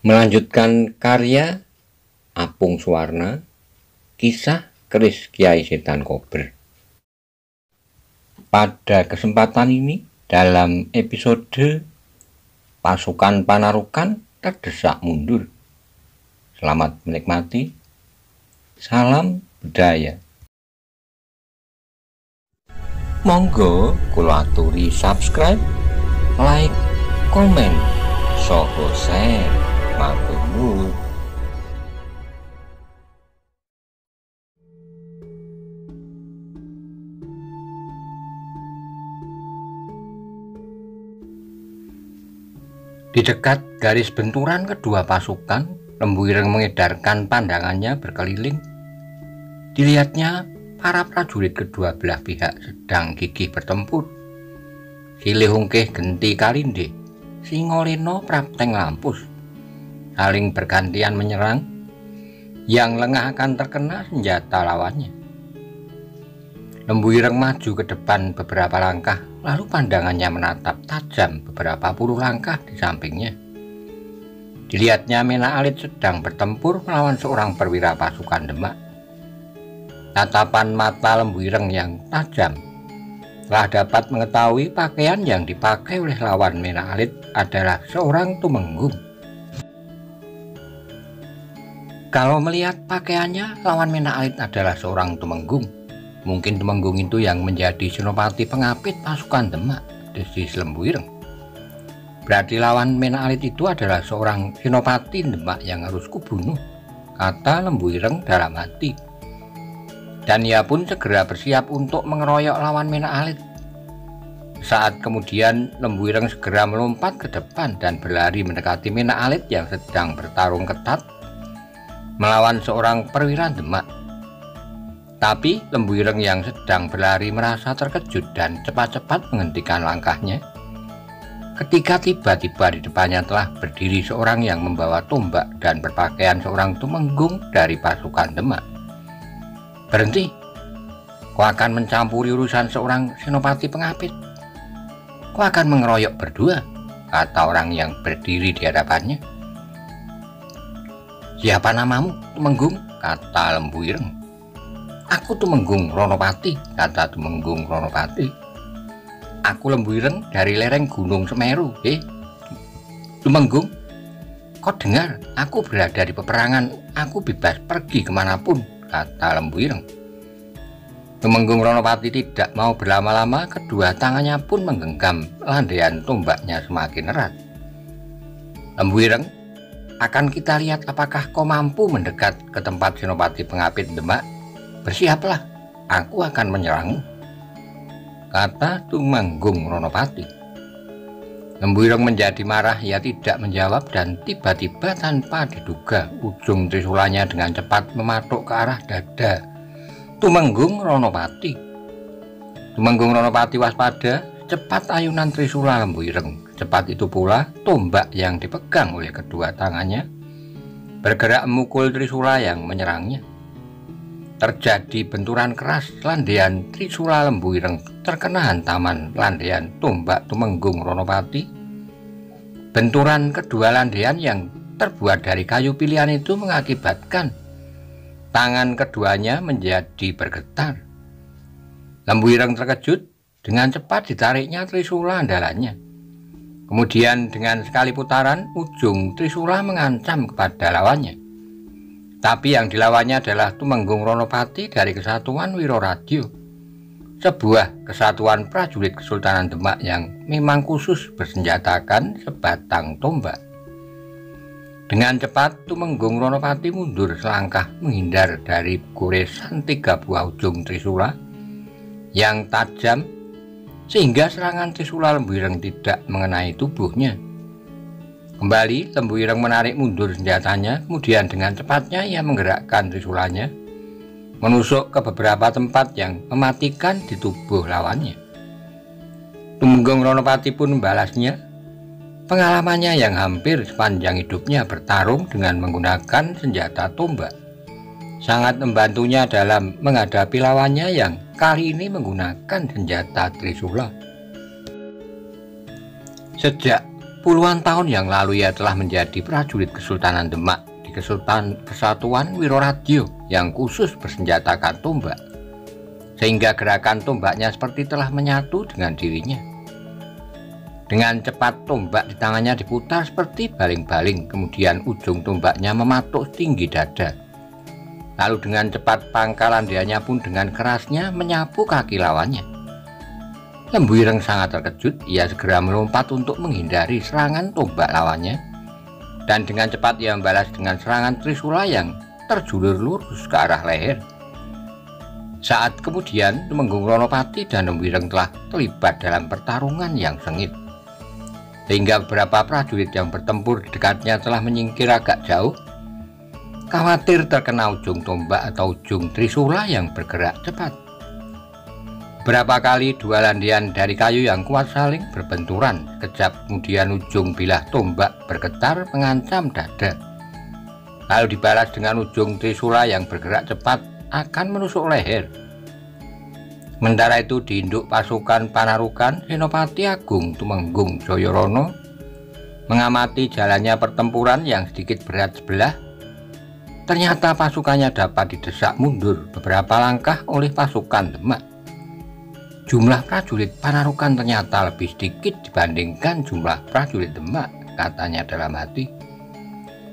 Melanjutkan karya Apung Suwarna, kisah keris Kiai Setan Kober. Pada kesempatan ini, dalam episode Pasukan Panarukan terdesak mundur. Selamat menikmati. Salam budaya. Monggo kula aturi subscribe, like, komen, saha share. Matur nuwun. Di dekat garis benturan kedua pasukan, Lembu Ireng mengedarkan pandangannya berkeliling. Dilihatnya para prajurit kedua belah pihak sedang gigih bertempur. Silih Hungkih genti Kalinde, Singoleno Prapteng Lampus saling bergantian menyerang. Yang lengah akan terkena senjata lawannya. Lembu Ireng maju ke depan beberapa langkah, lalu pandangannya menatap tajam beberapa puluh langkah di sampingnya. Dilihatnya Menak Alit sedang bertempur melawan seorang perwira pasukan Demak. Tatapan mata Lembu Ireng yang tajam telah dapat mengetahui pakaian yang dipakai oleh lawan Menak Alit adalah seorang tumenggung. Kalau melihat pakaiannya, lawan Menak Alit adalah seorang tumenggung. Mungkin tumenggung itu yang menjadi senopati pengapit pasukan Demak, desis Lembu Ireng. Berarti lawan Menak Alit itu adalah seorang senopati Demak yang harus kubunuh, kata Lembu Ireng dalam hati. Dan ia pun segera bersiap untuk mengeroyok lawan Menak Alit. Saat kemudian Lembu Ireng segera melompat ke depan dan berlari mendekati Menak Alit yang sedang bertarung ketat melawan seorang perwira Demak. Tapi Lembu Ireng yang sedang berlari merasa terkejut dan cepat-cepat menghentikan langkahnya ketika tiba-tiba di depannya telah berdiri seorang yang membawa tombak dan berpakaian seorang tumenggung dari pasukan Demak. "Berhenti, kau akan mencampuri urusan seorang senopati pengapit. Kau akan mengeroyok berdua," kata orang yang berdiri di hadapannya. "Siapa namamu, Tumenggung?" kata Lembu Ireng. "Aku Tumenggung Ronopati," kata Tumenggung Ronopati. "Aku Lembu Ireng dari lereng Gunung Semeru." Tumenggung, kau dengar, aku berada di peperangan, aku bebas pergi kemanapun," kata Lembu Ireng. Tumenggung Ronopati tidak mau berlama-lama, kedua tangannya pun menggenggam landaian tombaknya semakin erat. "Lembu Ireng, akan kita lihat apakah kau mampu mendekat ke tempat senopati pengapit Demak. Bersiaplah, aku akan menyerangmu," kata Tumenggung Ronopati. Lembu Ireng menjadi marah, ia tidak menjawab dan tiba-tiba tanpa diduga ujung trisulanya dengan cepat mematuk ke arah dada Tumenggung Ronopati. Tumenggung Ronopati waspada, cepat ayunan trisula Lembu Ireng. Cepat itu pula tombak yang dipegang oleh kedua tangannya bergerak memukul trisula yang menyerangnya. Terjadi benturan keras, landaian trisula Lembu Ireng terkena hantaman landaian tombak Tumenggung Ronopati. Benturan kedua landaian yang terbuat dari kayu pilihan itu mengakibatkan tangan keduanya menjadi bergetar. Lembu Ireng terkejut, dengan cepat ditariknya trisula andalannya. Kemudian dengan sekali putaran, ujung trisula mengancam kepada lawannya. Tapi yang dilawannya adalah Tumenggung Ronopati dari Kesatuan Wiroradyo, sebuah kesatuan prajurit Kesultanan Demak yang memang khusus bersenjatakan sebatang tombak. Dengan cepat Tumenggung Ronopati mundur selangkah menghindar dari goresan tiga buah ujung trisula yang tajam, sehingga serangan trisula Lembu Ireng tidak mengenai tubuhnya. Kembali Lembu Ireng menarik mundur senjatanya, kemudian dengan cepatnya ia menggerakkan trisulanya menusuk ke beberapa tempat yang mematikan di tubuh lawannya. Tumenggung Ronopati pun membalasnya. Pengalamannya yang hampir sepanjang hidupnya bertarung dengan menggunakan senjata tombak sangat membantunya dalam menghadapi lawannya yang kali ini menggunakan senjata trisula. Sejak Puluhan tahun yang lalu ia telah menjadi prajurit Kesultanan Demak di Kesatuan Wiroradjo yang khusus bersenjatakan tombak, sehingga gerakan tombaknya seperti telah menyatu dengan dirinya. Dengan cepat tombak di tangannya diputar seperti baling-baling, kemudian ujung tombaknya mematuk tinggi dada. Lalu dengan cepat pangkalan dianya pun dengan kerasnya menyapu kaki lawannya. Lembu Ireng sangat terkejut, ia segera melompat untuk menghindari serangan tombak lawannya, dan dengan cepat ia membalas dengan serangan Trisula yang terjulur lurus ke arah leher. Saat kemudian Tumenggung Ronopati dan Lembu Ireng telah terlibat dalam pertarungan yang sengit, sehingga beberapa prajurit yang bertempur di dekatnya telah menyingkir agak jauh, khawatir terkena ujung tombak atau ujung Trisula yang bergerak cepat. Berapa kali dua landian dari kayu yang kuat saling berbenturan. Sekejap kemudian ujung bilah tombak bergetar mengancam dada, lalu dibalas dengan ujung Trisula yang bergerak cepat akan menusuk leher. Sementara itu di induk pasukan Panarukan, Senopati Agung Tumenggung Jayarana mengamati jalannya pertempuran yang sedikit berat sebelah. Ternyata pasukannya dapat didesak mundur beberapa langkah oleh pasukan Demak. Jumlah prajurit Panarukan ternyata lebih sedikit dibandingkan jumlah prajurit Demak, katanya dalam hati.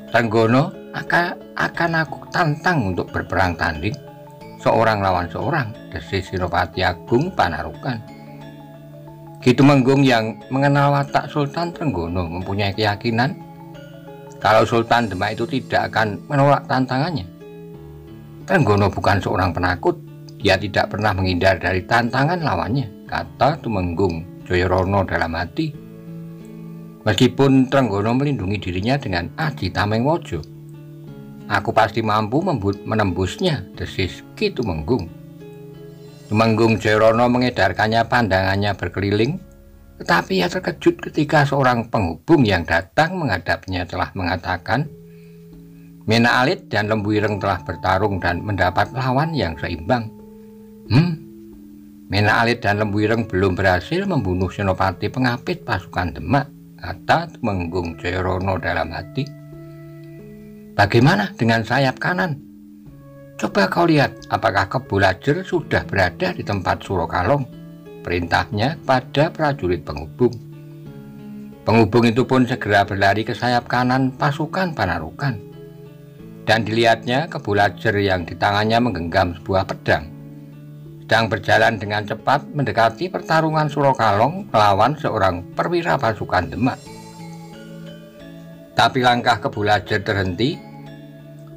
Trenggono akan aku tantang untuk berperang tanding, seorang lawan seorang, desis Senopati Agung Panarukan. Ki Tumenggung yang mengenal watak Sultan Trenggono mempunyai keyakinan kalau Sultan Demak itu tidak akan menolak tantangannya. Trenggono bukan seorang penakut. Dia tidak pernah menghindar dari tantangan lawannya, kata Tumenggung Jayarana dalam hati. Meskipun Trenggono melindungi dirinya dengan Aji Tamengwojo, aku pasti mampu menembusnya, desis Ki Tumenggung. Tumenggung Jayarana mengedarkannya pandangannya berkeliling, tetapi ia terkejut ketika seorang penghubung yang datang menghadapnya telah mengatakan, Mena Alit dan Lembu Ireng telah bertarung dan mendapat lawan yang seimbang. Mena Alit dan Lembu Ireng belum berhasil membunuh senopati pengapit pasukan Demak, kata Tumenggung Jayarana dalam hati. Bagaimana dengan sayap kanan? Coba kau lihat apakah Kebo Lajer sudah berada di tempat Surokalong, perintahnya pada prajurit penghubung. Penghubung itu pun segera berlari ke sayap kanan pasukan Panarukan, dan dilihatnya Kebo Lajer yang di tangannya menggenggam sebuah pedang sedang berjalan dengan cepat mendekati pertarungan Surokalong melawan seorang perwira pasukan Demak. Tapi langkah Kebo Lajer terhenti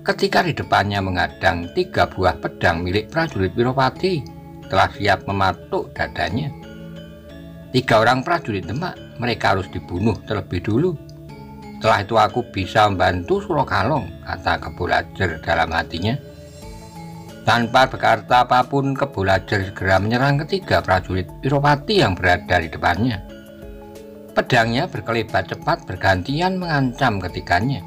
ketika di depannya menghadang 3 buah pedang milik prajurit Wiropati telah siap mematuk dadanya. 3 orang prajurit Demak, mereka harus dibunuh terlebih dulu. Setelah itu aku bisa membantu Surokalong, kata Kebo Lajer dalam hatinya. Tanpa berkata apapun, Kebo Lajer segera menyerang ketiga prajurit Wiropati yang berada di depannya. Pedangnya berkelebat cepat bergantian mengancam ketiganya.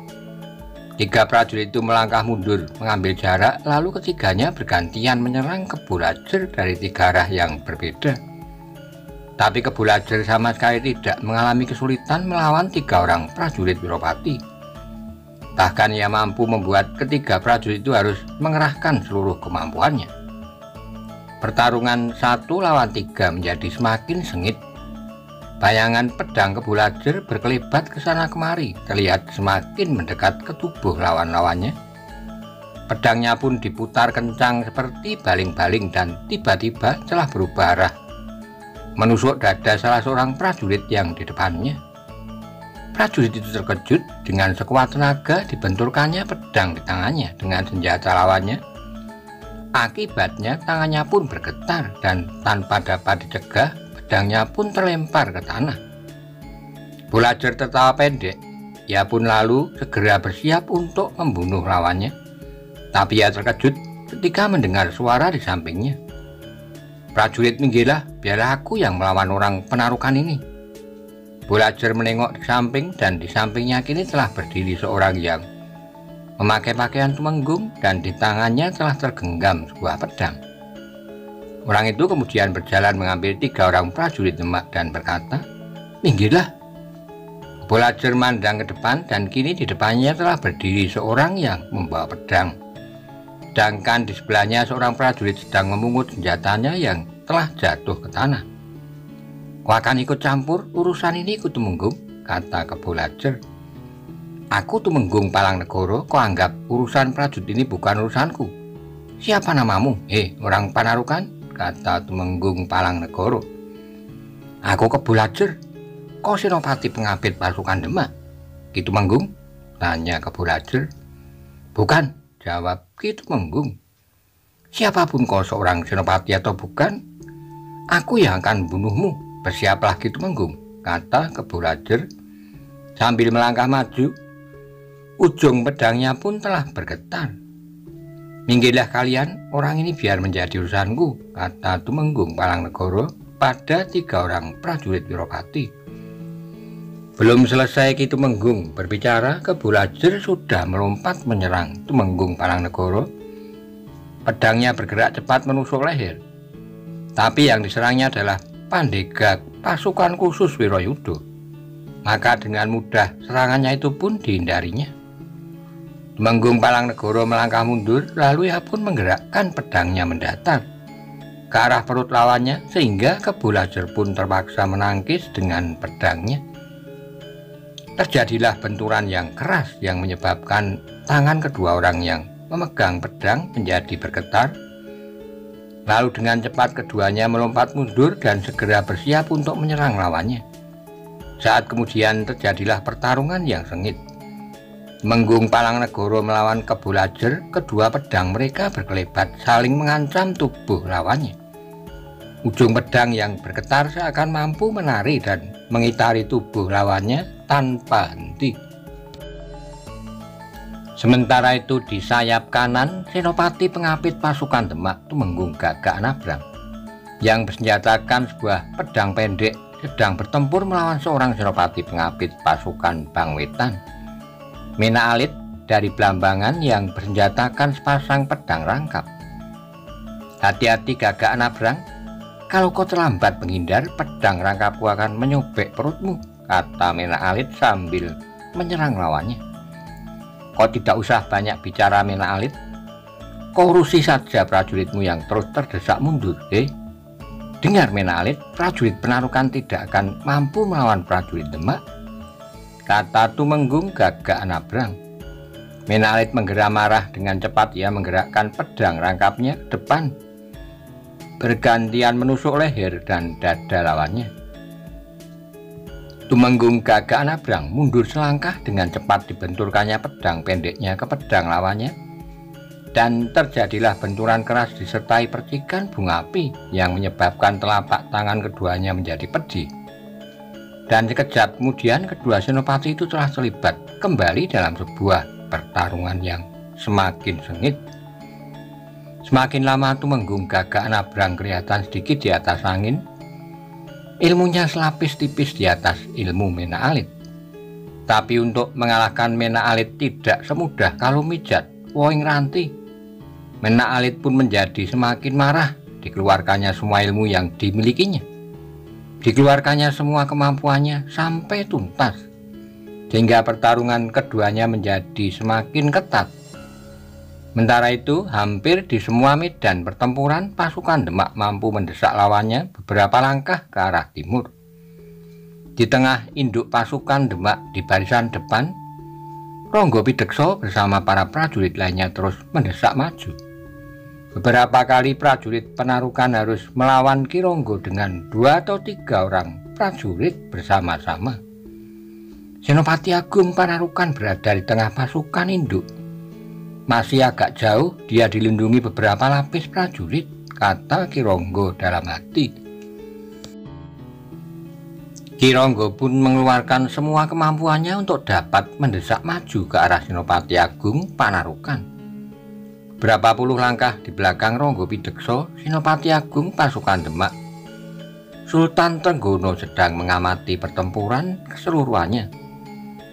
3 prajurit itu melangkah mundur, mengambil jarak, lalu ketiganya bergantian menyerang Kebo Lajer dari 3 arah yang berbeda. Tapi Kebo Lajer sama sekali tidak mengalami kesulitan melawan 3 orang prajurit Wiropati. Bahkan ia mampu membuat ketiga prajurit itu harus mengerahkan seluruh kemampuannya. Pertarungan 1 lawan 3 menjadi semakin sengit. Bayangan pedang Kebo Lajer berkelebat ke sana kemari, terlihat semakin mendekat ke tubuh lawan-lawannya. Pedangnya pun diputar kencang seperti baling-baling dan tiba-tiba telah berubah arah, menusuk dada salah seorang prajurit yang di depannya. Prajurit itu terkejut, dengan sekuat tenaga dibenturkannya pedang di tangannya dengan senjata lawannya. Akibatnya tangannya pun bergetar dan tanpa dapat dicegah, pedangnya pun terlempar ke tanah. Kebo Lajer tertawa pendek. Ia pun lalu segera bersiap untuk membunuh lawannya. Tapi ia terkejut ketika mendengar suara di sampingnya. Prajurit, minggirlah, biarlah aku yang melawan orang Panarukan ini. Kebo Lajer menengok di samping, dan di sampingnya kini telah berdiri seorang yang memakai pakaian Tumenggung dan di tangannya telah tergenggam sebuah pedang. Orang itu kemudian berjalan mengambil 3 orang prajurit Demak dan berkata, minggirlah. Kebolajer mandang ke depan dan kini di depannya telah berdiri seorang yang membawa pedang. Sedangkan di sebelahnya seorang prajurit sedang memungut senjatanya yang telah jatuh ke tanah. "Kau akan ikut campur urusan ini, Kutumenggung," kata Kebolajer. "Aku Tumenggung Palangnegara, kau anggap urusan prajurit ini bukan urusanku. Siapa namamu, orang Panarukan?" kata Tumenggung Palangnegara. "Aku Kebolajer, kau senopati pengabit pasukan Demak, Ki Tumenggung?" tanya Kebolajer. "Bukan," jawab Ki Tumenggung. "Siapapun kau, seorang senopati atau bukan, aku yang akan membunuhmu. Bersiaplah Ki Tumenggung," kata Kebolajer sambil melangkah maju. Ujung pedangnya pun telah bergetar. "Minggirlah kalian, orang ini biar menjadi urusanku," kata Tumenggung Palangnegara pada 3 orang prajurit Wirapati. Belum selesai Ki Tumenggung berbicara, Kebolajer sudah melompat menyerang Tumenggung Palangnegara. Pedangnya bergerak cepat menusuk leher. Tapi yang diserangnya adalah Pandega pasukan khusus Wirayuda. Maka dengan mudah serangannya itu pun dihindarinya. Tumenggung Palangnegara melangkah mundur, lalu ia pun menggerakkan pedangnya mendatar ke arah perut lawannya, sehingga Kebolajer pun terpaksa menangkis dengan pedangnya. Terjadilah benturan yang keras yang menyebabkan tangan kedua orang yang memegang pedang menjadi bergetar. Lalu dengan cepat keduanya melompat mundur dan segera bersiap untuk menyerang lawannya. Saat kemudian terjadilah pertarungan yang sengit. Tumenggung Palangnegara melawan Kebolajer, kedua pedang mereka berkelebat saling mengancam tubuh lawannya. Ujung pedang yang bergetar seakan mampu menari dan mengitari tubuh lawannya tanpa henti. Sementara itu di sayap kanan, senopati pengapit pasukan Demak Tumenggung Gagak Nabrang yang bersenjatakan sebuah pedang pendek sedang bertempur melawan seorang senopati pengapit pasukan Bangwetan, Mena Alit dari Blambangan yang bersenjatakan sepasang pedang rangkap. "Hati-hati Gagak Nabrang, kalau kau terlambat menghindar, pedang rangkapku akan menyobek perutmu," kata Mena Alit sambil menyerang lawannya. "Kau tidak usah banyak bicara, Mena Alit. Kau urusi saja prajuritmu yang terus terdesak mundur. Dengar Mena Alit, prajurit Penarukan tidak akan mampu melawan prajurit Demak," kata Tumenggung Gagak Nabrang. Mena Alit menggeram marah. Dengan cepat ia menggerakkan pedang rangkapnya ke depan, bergantian menusuk leher dan dada lawannya. Tumenggung Gagak Nabrang mundur selangkah, dengan cepat dibenturkannya pedang pendeknya ke pedang lawannya, dan terjadilah benturan keras disertai percikan bunga api yang menyebabkan telapak tangan keduanya menjadi pedih. Dan sekejap kemudian kedua senopati itu telah terlibat kembali dalam sebuah pertarungan yang semakin sengit. Semakin lama Tumenggung Gagak Nabrang kelihatan sedikit di atas angin. Ilmunya selapis tipis di atas ilmu Mena Alit. Tapi untuk mengalahkan Mena Alit tidak semudah kalau mijat woing ranti. Mena Alit pun menjadi semakin marah. Dikeluarkannya semua ilmu yang dimilikinya, dikeluarkannya semua kemampuannya sampai tuntas, sehingga pertarungan keduanya menjadi semakin ketat. Sementara itu, hampir di semua medan pertempuran, pasukan Demak mampu mendesak lawannya beberapa langkah ke arah timur. Di tengah induk pasukan Demak di barisan depan, Ronggo Pideksa bersama para prajurit lainnya terus mendesak maju. Beberapa kali prajurit Penarukan harus melawan Ki Ronggo dengan 2 atau 3 orang prajurit bersama-sama. Senopati Agung Panarukan berada di tengah pasukan induk. "Masih agak jauh, dia dilindungi beberapa lapis prajurit," kata Ki Ronggo dalam hati. Ki Ronggo pun mengeluarkan semua kemampuannya untuk dapat mendesak maju ke arah Senopati Agung Panarukan. Berapa puluh langkah di belakang Ronggo Pideksa, Senopati Agung pasukan Demak, Sultan Trenggono sedang mengamati pertempuran keseluruhannya.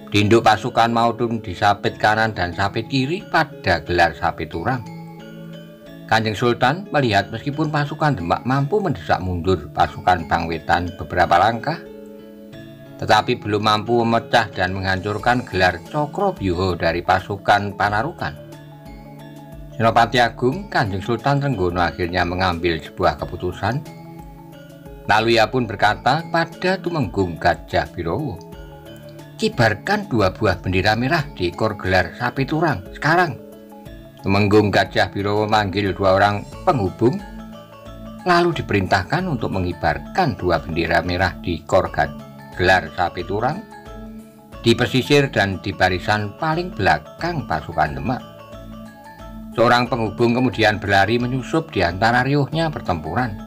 Di induk pasukan maupun di sapit kanan dan sapit kiri pada gelar sapit turang. Kanjeng Sultan melihat meskipun pasukan Demak mampu mendesak mundur pasukan Bangwetan beberapa langkah, tetapi belum mampu memecah dan menghancurkan gelar Cakrobyuha dari pasukan Panarukan. Senopati Agung Kanjeng Sultan Trenggono akhirnya mengambil sebuah keputusan. Lalu ia pun berkata pada Tumenggung Gajah Birowo, "Kibarkan 2 buah bendera merah di ekor gelar sapi turang sekarang." Tumenggung Gajah Birowo manggil 2 orang penghubung, lalu diperintahkan untuk mengibarkan 2 bendera merah di ekor gelar sapi turang di pesisir dan di barisan paling belakang pasukan Demak. Seorang penghubung kemudian berlari menyusup di antara riuhnya pertempuran,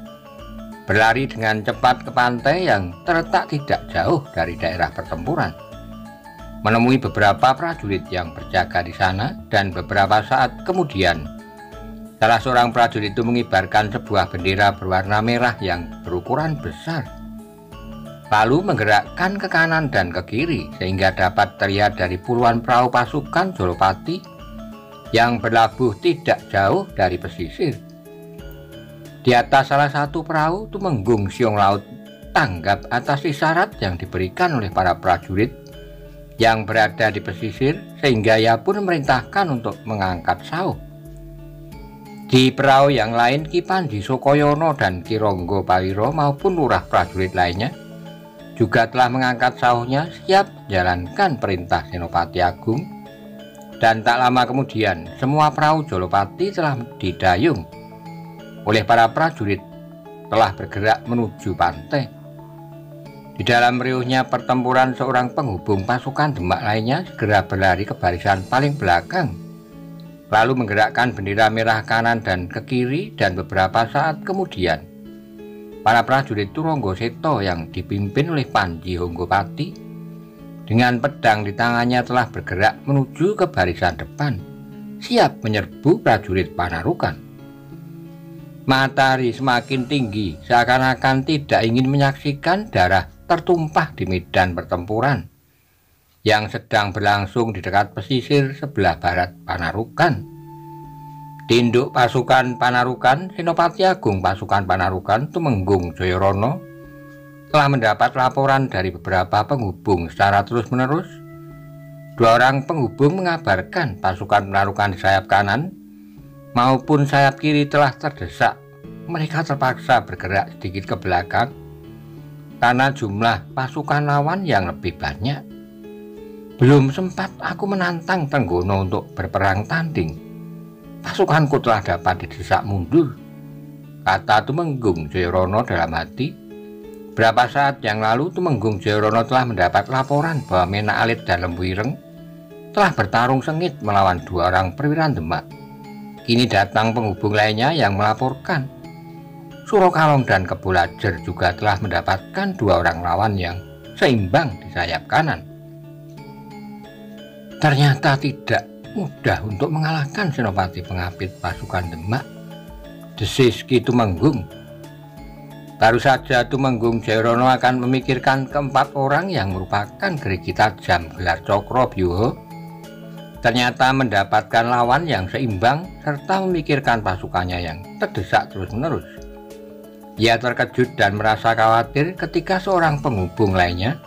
berlari dengan cepat ke pantai yang terletak tidak jauh dari daerah pertempuran, menemui beberapa prajurit yang berjaga di sana, dan beberapa saat kemudian salah seorang prajurit itu mengibarkan sebuah bendera berwarna merah yang berukuran besar, lalu menggerakkan ke kanan dan ke kiri sehingga dapat terlihat dari puluhan perahu pasukan Jolopati yang berlabuh tidak jauh dari pesisir. Di atas salah satu perahu, Tumenggung Siong Laut tanggap atas isyarat yang diberikan oleh para prajurit yang berada di pesisir, sehingga ia pun memerintahkan untuk mengangkat sauh. Di perahu yang lain, Ki Panji Sokoyono dan Ki Ronggo Pawiro maupun lurah prajurit lainnya juga telah mengangkat sauhnya siap menjalankan perintah Senopati Agung. Dan tak lama kemudian semua perahu Jolopati telah didayung oleh para prajurit telah bergerak menuju pantai. Di dalam riuhnya pertempuran, seorang penghubung pasukan Demak lainnya segera berlari ke barisan paling belakang, lalu menggerakkan bendera merah kanan dan ke kiri, dan beberapa saat kemudian para prajurit Turonggo Seto yang dipimpin oleh Panji Honggopati dengan pedang di tangannya telah bergerak menuju ke barisan depan, siap menyerbu prajurit Panarukan. Matahari semakin tinggi, seakan-akan tidak ingin menyaksikan darah tertumpah di medan pertempuran yang sedang berlangsung di dekat pesisir sebelah barat Panarukan. Tinduk pasukan Panarukan, Senopati Agung pasukan Panarukan Tumenggung Jayarana telah mendapat laporan dari beberapa penghubung secara terus-menerus. 2 orang penghubung mengabarkan pasukan Panarukan di sayap kanan maupun sayap kiri telah terdesak. Mereka terpaksa bergerak sedikit ke belakang karena jumlah pasukan lawan yang lebih banyak. Belum sempat aku menantang Trenggono untuk berperang tanding, pasukanku telah dapat didesak mundur, kata Tumenggung Jayarana dalam hati. Berapa saat yang lalu Tumenggung Jayarana telah mendapat laporan bahwa Menak Alit dan Lembu Ireng telah bertarung sengit melawan 2 orang perwira Demak. Kini datang penghubung lainnya yang melaporkan Surokalong dan Kebulajer juga telah mendapatkan 2 orang lawan yang seimbang di sayap kanan. Ternyata tidak mudah untuk mengalahkan senopati pengapit pasukan Demak, desis Ki Tumenggung. Baru saja Tumenggung Jayarana akan memikirkan ke-4 orang yang merupakan gerigi tajam gelar Cakrobyuha, ternyata mendapatkan lawan yang seimbang serta memikirkan pasukannya yang terdesak terus-menerus. Ia terkejut dan merasa khawatir ketika seorang penghubung lainnya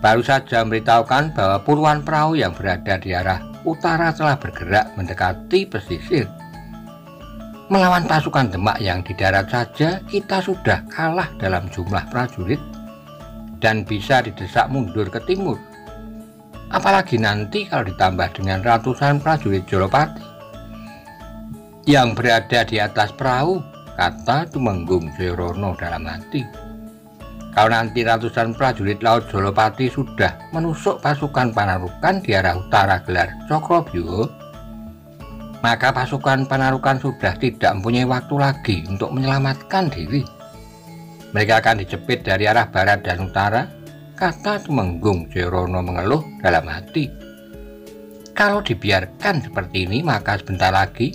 baru saja memberitahukan bahwa puluhan perahu yang berada di arah utara telah bergerak mendekati pesisir. Melawan pasukan Demak yang di darat saja kita sudah kalah dalam jumlah prajurit dan bisa didesak mundur ke timur. Apalagi nanti kalau ditambah dengan ratusan prajurit Jolopati yang berada di atas perahu, kata Tumenggung Jayarana dalam hati. Kalau nanti ratusan prajurit laut Jolopati sudah menusuk pasukan Panarukan di arah utara gelar Cakrobyuha, maka pasukan Panarukan sudah tidak mempunyai waktu lagi untuk menyelamatkan diri. Mereka akan dijepit dari arah barat dan utara, kata Tumenggung Jayarana mengeluh dalam hati. Kalau dibiarkan seperti ini, maka sebentar lagi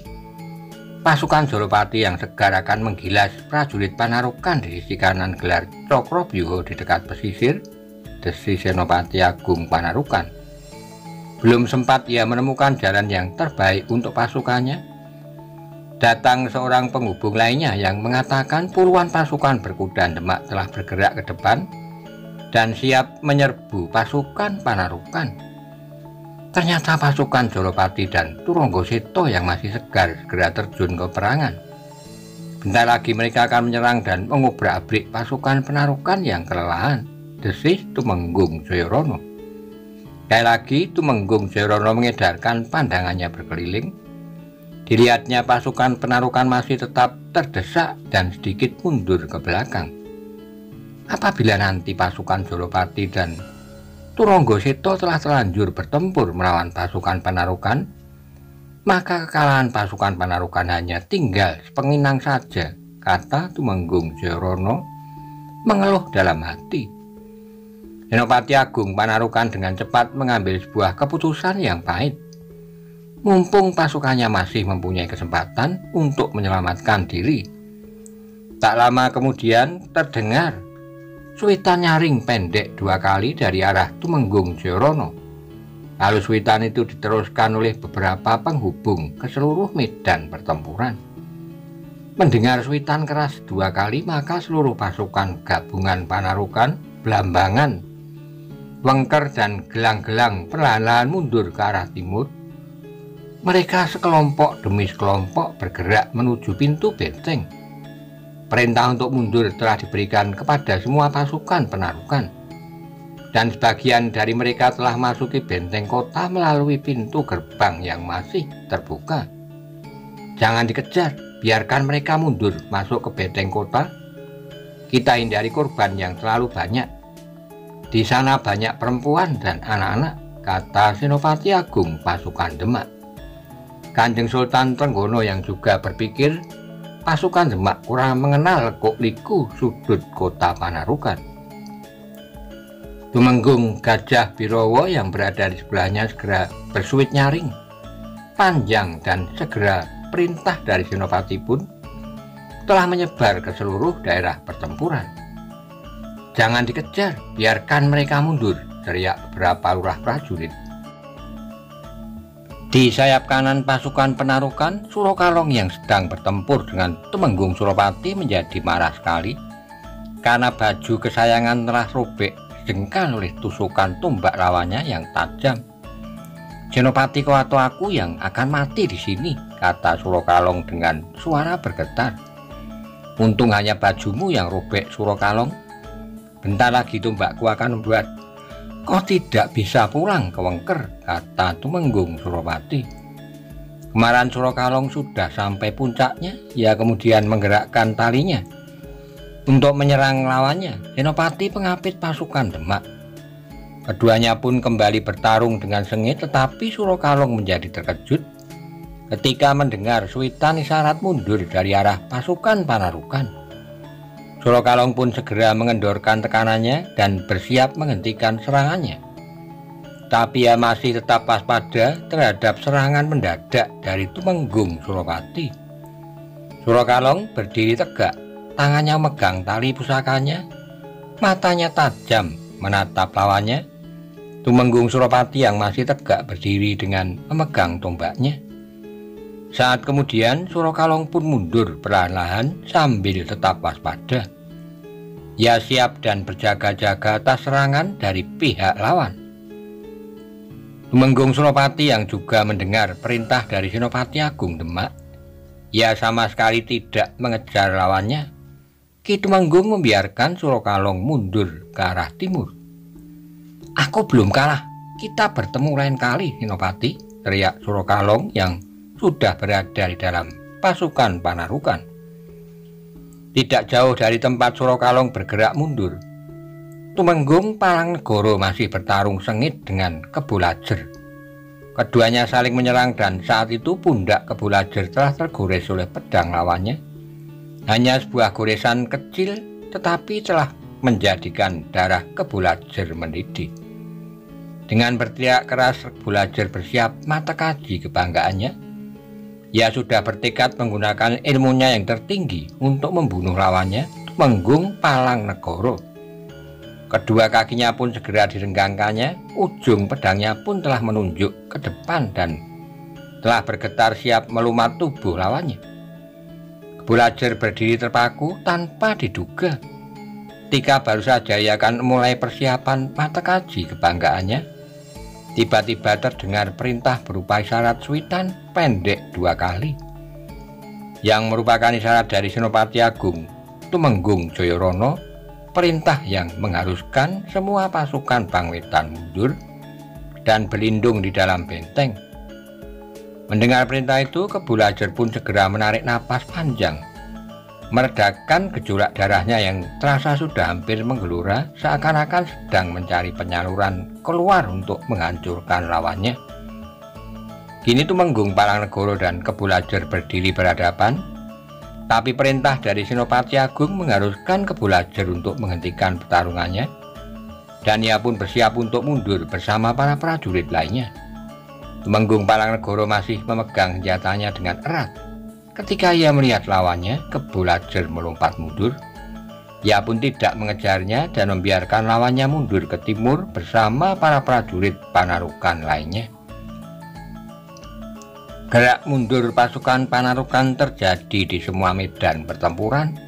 pasukan Jolopati yang segar akan menggilas prajurit Panarukan di sisi kanan gelar Cakrobyuha di dekat pesisir, desis Senopati Agung Panarukan. Belum sempat ia menemukan jalan yang terbaik untuk pasukannya, datang seorang penghubung lainnya yang mengatakan puluhan pasukan berkuda Demak telah bergerak ke depan dan siap menyerbu pasukan Panarukan. Ternyata pasukan Jolopati dan Turonggoseta yang masih segar segera terjun ke peperangan. Bentar lagi mereka akan menyerang dan mengobrak-abrik pasukan Panarukan yang kelelahan, desis Tumenggung Jayarana. Sekali lagi Tumenggung Jayarana mengedarkan pandangannya berkeliling. Dilihatnya pasukan Panarukan masih tetap terdesak dan sedikit mundur ke belakang. Apabila nanti pasukan Jolopati dan Turonggoseta telah terlanjur bertempur melawan pasukan Panarukan, maka kekalahan pasukan Panarukan hanya tinggal sepenginang saja, kata Tumenggung Jayarana mengeluh dalam hati. Senopati Agung Panarukan dengan cepat mengambil sebuah keputusan yang pahit. Mumpung pasukannya masih mempunyai kesempatan untuk menyelamatkan diri. Tak lama kemudian terdengar suitan nyaring pendek 2 kali dari arah Tumenggung Jayarana. Lalu suitan itu diteruskan oleh beberapa penghubung ke seluruh medan pertempuran. Mendengar suitan keras 2 kali, maka seluruh pasukan gabungan Panarukan, Blambangan, Wengker dan Gelang-Gelang perlahan-lahan mundur ke arah timur. Mereka sekelompok demi sekelompok bergerak menuju pintu benteng. Perintah untuk mundur telah diberikan kepada semua pasukan Panarukan, dan sebagian dari mereka telah masuki benteng kota melalui pintu gerbang yang masih terbuka. Jangan dikejar, biarkan mereka mundur masuk ke benteng kota. Kita hindari korban yang terlalu banyak. Di sana banyak perempuan dan anak-anak, kata Senopati Agung pasukan Demak. Kanjeng Sultan Trenggono yang juga berpikir pasukan Demak kurang mengenal lekuk-liku sudut kota Panarukan. Tumenggung Gajah Birowo yang berada di sebelahnya segera bersuit nyaring panjang, dan segera perintah dari Senopati pun telah menyebar ke seluruh daerah pertempuran. Jangan dikejar, biarkan mereka mundur, teriak beberapa lurah prajurit. Di sayap kanan pasukan Panarukan, Surokalong yang sedang bertempur dengan Tumenggung Suropati menjadi marah sekali karena baju kesayangan telah robek jengkal oleh tusukan tombak lawannya yang tajam. Senopati, kau atau aku yang akan mati di sini, kata Surokalong dengan suara bergetar. Untung hanya bajumu yang robek, Surokalong. Bentar lagi tombakku akan membuat kau tidak bisa pulang ke Wengker, kata Tumenggung Suropati. Kemarahan Surokalong sudah sampai puncaknya. Ia kemudian menggerakkan talinya untuk menyerang lawannya, Senopati pengapit pasukan Demak. Keduanya pun kembali bertarung dengan sengit, tetapi Surokalong menjadi terkejut ketika mendengar suitan isyarat mundur dari arah pasukan Panarukan. Surokalong pun segera mengendorkan tekanannya dan bersiap menghentikan serangannya. Tapi ia masih tetap waspada terhadap serangan mendadak dari Tumenggung Suropati. Surokalong berdiri tegak, tangannya memegang tali pusakanya, matanya tajam menatap lawannya. Tumenggung Suropati yang masih tegak berdiri dengan memegang tombaknya. Saat kemudian Surokalong pun mundur perlahan-lahan sambil tetap waspada. Ia siap dan berjaga-jaga atas serangan dari pihak lawan. Tumenggung Suropati yang juga mendengar perintah dari Senopati Agung Demak, ia sama sekali tidak mengejar lawannya. Ki Tumenggung membiarkan Surokalong mundur ke arah timur. Aku belum kalah, kita bertemu lain kali, Senopati, teriak Surokalong yang sudah berada di dalam pasukan Panarukan. Tidak jauh dari tempat Surokalong bergerak mundur, Tumenggung Palangnegara masih bertarung sengit dengan Kebolajer. Keduanya saling menyerang dan saat itu pundak Kebolajer telah tergores oleh pedang lawannya. Hanya sebuah goresan kecil tetapi telah menjadikan darah Kebolajer mendidih. Dengan berteriak keras, Kebolajer bersiap mata kaji kebanggaannya. Ia sudah bertekad menggunakan ilmunya yang tertinggi untuk membunuh lawannya, Tumenggung Palangnegara. Kedua kakinya pun segera direnggangkannya, ujung pedangnya pun telah menunjuk ke depan dan telah bergetar siap melumat tubuh lawannya. Kebolajer berdiri terpaku tanpa diduga. Ketika baru saja ia akan mulai persiapan mata kaji kebanggaannya, tiba-tiba terdengar perintah berupa isyarat suwitan pendek 2 kali, yang merupakan isyarat dari Senopati Agung Tumenggung Jayarana, perintah yang mengharuskan semua pasukan Bangwetan mundur dan berlindung di dalam benteng. Mendengar perintah itu, Kebulajar pun segera menarik napas panjang, meredakan gejolak darahnya yang terasa sudah hampir menggelora, seakan-akan sedang mencari penyaluran keluar untuk menghancurkan lawannya. Kini Tumenggung Palanegara dan Kebulajar berdiri berhadapan, tapi perintah dari Senopati Agung mengharuskan Kebulajar untuk menghentikan pertarungannya, dan ia pun bersiap untuk mundur bersama para prajurit lainnya. Tumenggung Palanegara masih memegang senjatanya dengan erat. Ketika ia melihat lawannya, Kebulajar melompat mundur. Ia pun tidak mengejarnya dan membiarkan lawannya mundur ke timur bersama para prajurit Panarukan lainnya. Gerak mundur pasukan Panarukan terjadi di semua medan pertempuran.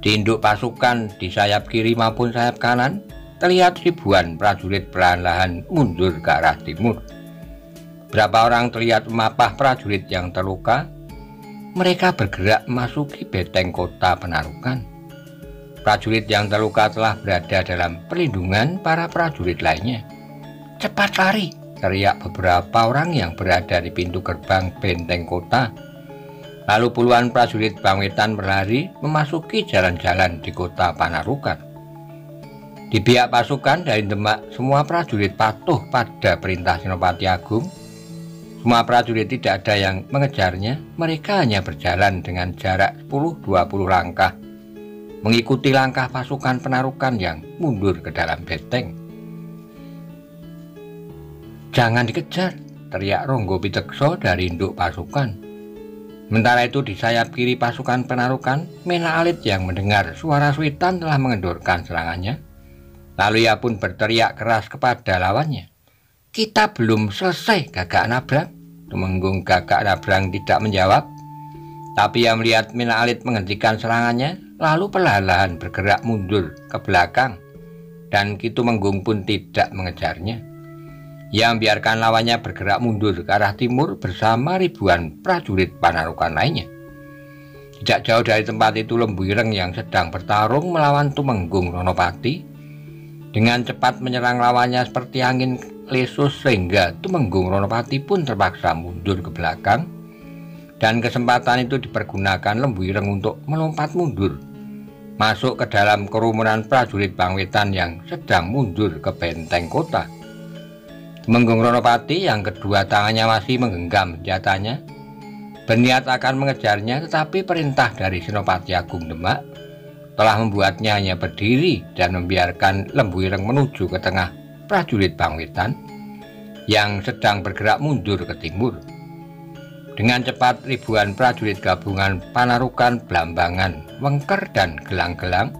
Di induk pasukan di sayap kiri maupun sayap kanan, terlihat ribuan prajurit perlahan-lahan mundur ke arah timur. Berapa orang terlihat memapah prajurit yang terluka. Mereka bergerak memasuki benteng kota Panarukan. Prajurit yang terluka telah berada dalam perlindungan para prajurit lainnya. "Cepat lari!" teriak beberapa orang yang berada di pintu gerbang benteng kota. Lalu puluhan prajurit Bangwetan berlari memasuki jalan-jalan di kota Panarukan. Di pihak pasukan dari Demak, semua prajurit patuh pada perintah Senopati Agung. Semua prajurit tidak ada yang mengejarnya, mereka hanya berjalan dengan jarak 10-20 langkah, mengikuti langkah pasukan Panarukan yang mundur ke dalam benteng. "Jangan dikejar!" teriak Ronggo Pitekso dari induk pasukan. Sementara itu di sayap kiri pasukan Panarukan, Menak Alit yang mendengar suara suwitan telah mengendorkan serangannya. Lalu ia pun berteriak keras kepada lawannya. "Kita belum selesai, Gagak Nabrang." Tumenggung Gagak Nabrang tidak menjawab, tapi ia melihat Menak Alit menghentikan serangannya, lalu perlahan-lahan bergerak mundur ke belakang, dan Ki Tumenggung pun tidak mengejarnya. Ia membiarkan lawannya bergerak mundur ke arah timur bersama ribuan prajurit Panarukan lainnya. Tidak jauh dari tempat itu, Lembu Ireng yang sedang bertarung melawan Tumenggung Ronopati dengan cepat menyerang lawannya seperti angin lesus, sehingga Tumenggung Ronopati pun terpaksa mundur ke belakang, dan kesempatan itu dipergunakan Lembu Ireng untuk melompat mundur masuk ke dalam kerumunan prajurit Bangwetan yang sedang mundur ke benteng kota. Tumenggung Ronopati yang kedua tangannya masih menggenggam senjatanya berniat akan mengejarnya, tetapi perintah dari Senopati Agung Demak telah membuatnya hanya berdiri dan membiarkan Lembu Ireng menuju ke tengah prajurit Bangwetan yang sedang bergerak mundur ke timur. Dengan cepat ribuan prajurit gabungan Panarukan, Blambangan, Wengker, dan Gelang-Gelang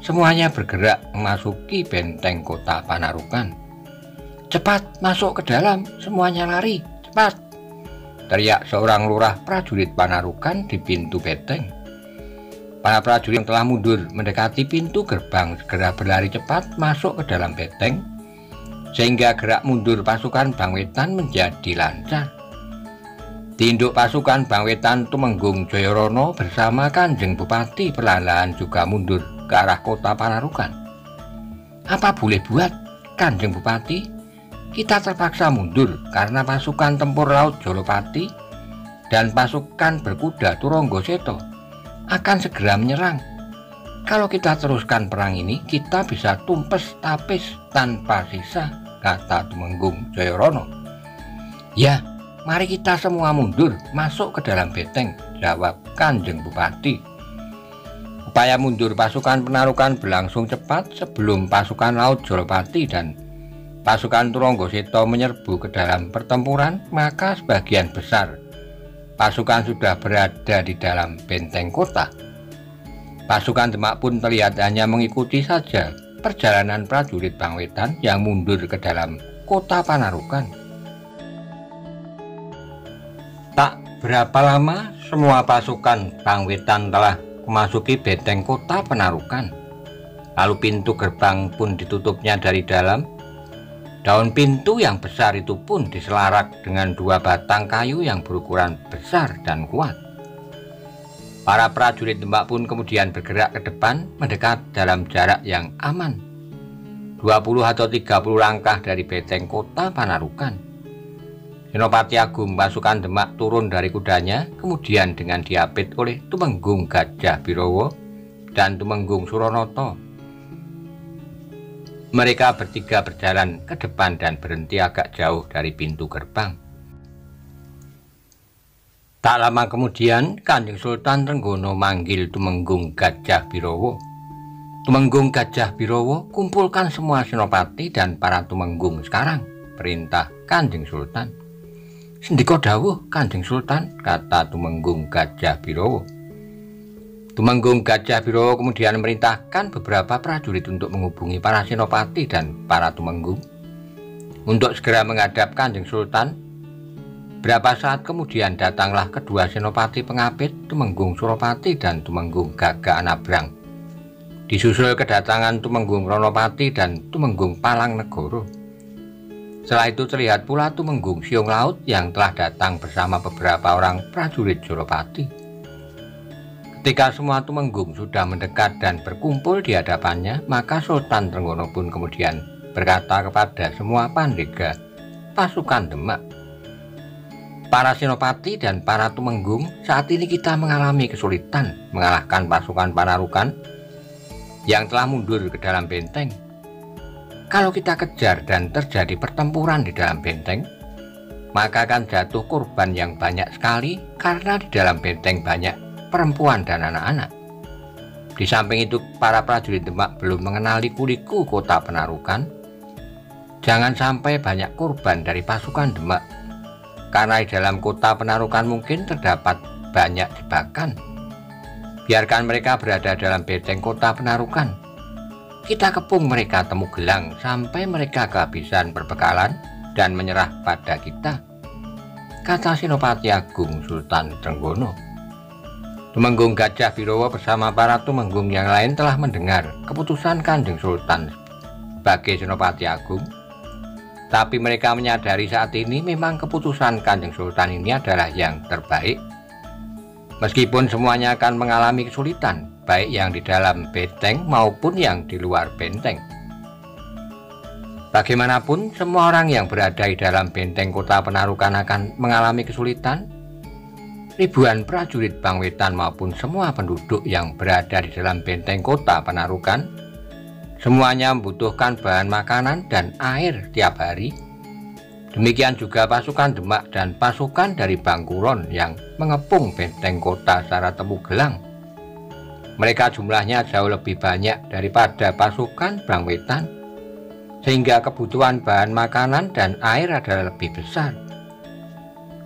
semuanya bergerak memasuki benteng kota Panarukan. "Cepat masuk ke dalam, semuanya lari, cepat!" teriak seorang lurah prajurit Panarukan di pintu benteng. Para prajurit yang telah mundur mendekati pintu gerbang segera berlari cepat masuk ke dalam benteng, sehingga gerak mundur pasukan Bangwetan menjadi lancar. Di induk pasukan Bangwetan, Tumenggung Jayarana bersama Kanjeng Bupati perlahan-lahan juga mundur ke arah kota Panarukan. "Apa boleh buat, Kanjeng Bupati? Kita terpaksa mundur karena pasukan tempur laut Jolopati dan pasukan berkuda Turanggaseto akan segera menyerang. Kalau kita teruskan perang ini, kita bisa tumpes tapis tanpa sisa," kata Tumenggung Jayarana. "Ya, mari kita semua mundur masuk ke dalam benteng," jawab Kanjeng Bupati. Upaya mundur pasukan Panarukan berlangsung cepat. Sebelum pasukan laut Jolopati dan pasukan Turanggaseto menyerbu ke dalam pertempuran, maka sebagian besar pasukan sudah berada di dalam benteng kota. Pasukan Demak pun terlihat hanya mengikuti saja perjalanan prajurit Bangwetan yang mundur ke dalam kota Panarukan. Tak berapa lama, semua pasukan Bangwetan telah memasuki benteng kota Panarukan. Lalu pintu gerbang pun ditutupnya dari dalam. Daun pintu yang besar itu pun diselarak dengan 2 batang kayu yang berukuran besar dan kuat. Para prajurit Demak pun kemudian bergerak ke depan mendekat dalam jarak yang aman, 20 atau 30 langkah dari benteng kota Panarukan. Senopati Agung pasukan Demak turun dari kudanya, kemudian dengan diapit oleh Tumenggung Gajah Birowo dan Tumenggung Suronoto. Mereka bertiga berjalan ke depan dan berhenti agak jauh dari pintu gerbang. Tak lama kemudian, Kanjeng Sultan Trenggono manggil Tumenggung Gajah Birowo. Tumenggung Gajah Birowo, kumpulkan semua senopati dan para tumenggung sekarang, perintah Kanjeng Sultan. Sendika dawuh Kanjeng Sultan, kata Tumenggung Gajah Birowo. Tumenggung Gajah Birowo kemudian memerintahkan beberapa prajurit untuk menghubungi para senopati dan para tumenggung untuk segera menghadap Kanjeng Sultan. Berapa saat kemudian datanglah kedua senopati pengapit, Tumenggung Suropati dan Tumenggung Gagak Anabrang. Disusul kedatangan Tumenggung Ronopati dan Tumenggung Palang Negoro. Setelah itu terlihat pula Tumenggung Siung Laut yang telah datang bersama beberapa orang prajurit Suropati. Ketika semua tumenggung sudah mendekat dan berkumpul di hadapannya, maka Sultan Trenggono pun kemudian berkata kepada semua pandega pasukan Demak, para senopati dan para tumenggung, saat ini kita mengalami kesulitan mengalahkan pasukan Panarukan yang telah mundur ke dalam benteng. Kalau kita kejar dan terjadi pertempuran di dalam benteng, maka akan jatuh korban yang banyak sekali karena di dalam benteng banyak perempuan dan anak-anak. Di samping itu, para prajurit Demak belum mengenal liku-liku kota Panarukan. Jangan sampai banyak korban dari pasukan Demak, karena di dalam kota Panarukan mungkin terdapat banyak jebakan. Biarkan mereka berada dalam benteng kota Panarukan. Kita kepung mereka temu gelang sampai mereka kehabisan perbekalan dan menyerah pada kita, kata Senopati Agung Sultan Trenggono. Tumenggung Gajah Birowo bersama para tumenggung yang lain telah mendengar keputusan Kanjeng Sultan sebagai Senopati Agung. Tapi mereka menyadari saat ini memang keputusan Kanjeng Sultan ini adalah yang terbaik. Meskipun semuanya akan mengalami kesulitan, baik yang di dalam benteng maupun yang di luar benteng. Bagaimanapun, semua orang yang berada di dalam benteng kota Panarukan akan mengalami kesulitan. Ribuan prajurit Bangwetan maupun semua penduduk yang berada di dalam benteng kota Panarukan semuanya membutuhkan bahan makanan dan air tiap hari. Demikian juga pasukan Demak dan pasukan dari Bangkuron yang mengepung benteng kota secara temu gelang. Mereka jumlahnya jauh lebih banyak daripada pasukan Bangwetan, sehingga kebutuhan bahan makanan dan air adalah lebih besar.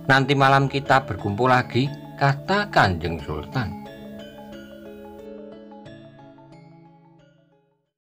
Nanti malam kita berkumpul lagi, kata Kanjeng Sultan.